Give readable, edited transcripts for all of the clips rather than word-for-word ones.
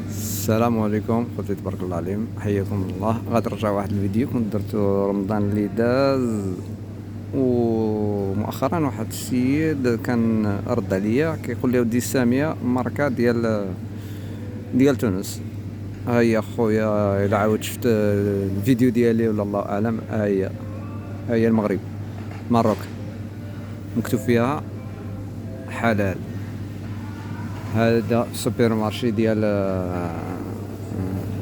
السلام عليكم خوتي، تبارك الله عليهم، حياكم الله. غادي نرجع واحد الفيديو كنت درتو رمضان اللي داز، ومؤخرا واحد السيد كان رد عليا كيقول لي ودي ساميه ماركه ديال تونس. ها هي خويا، الا عاود شفت الفيديو ديالي ولا الله اعلم، ها هي المغرب، ماروك، مكتوب فيها حلال. هذا سوبر مارشي ديال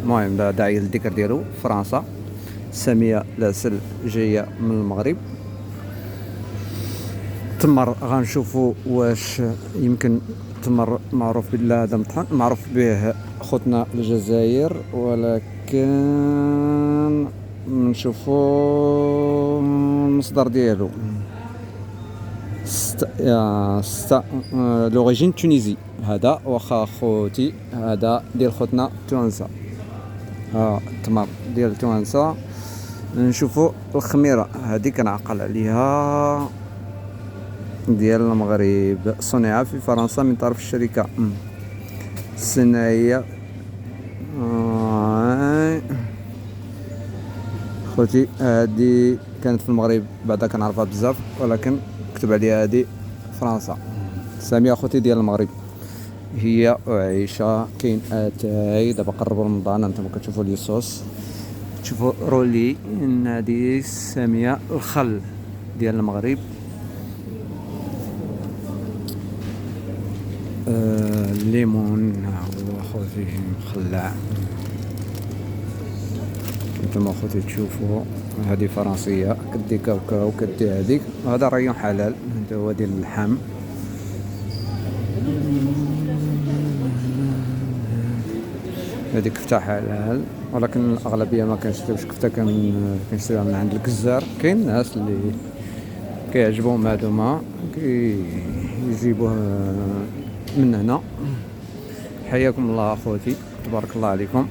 المهم لا داعي للذكر ديالو، فرنسا. سامية لاسل جاية من المغرب. تمر غنشوفو واش يمكن تمر معروف بالله هذا مطحن معروف به خوتنا الجزائر، ولكن نشوفو المصدر ديالو لوريجين تونيزي. هذا واخا خوتي هذا ديال خوتنا توانسه. التمر ديال توانسه. نشوفوا الخميره هذه كنعقل عليها ديال المغرب، صنع في فرنسا من طرف الشركه الصناعيه. خوتي هذه كانت في المغرب، بعدا كنعرفها بزاف، ولكن كتب عليها هذه فرنسا. ساميه خوتي ديال المغرب هي وعيشه. كاين اتاي دابا قربوا رمضان، انتم كتشوفوا لي صوص، تشوفوا رولي. هذه ساميه الخل ديال المغرب. الليمون هو خوتي مخلع. انتم خوتي تشوفوا هذه فرنسيه، كدي كاوكاو كدي هذيك. هذا ريون حلال، هذا هو ديال اللحم. هذيك كفته حلال، ولكن الاغلبيه ما كنشريوش كفته، كنشريوها من عند الجزار. كاين الناس اللي كيعجبهم هذوما كيجيبوه من هنا. حياكم الله اخوتي، تبارك الله عليكم.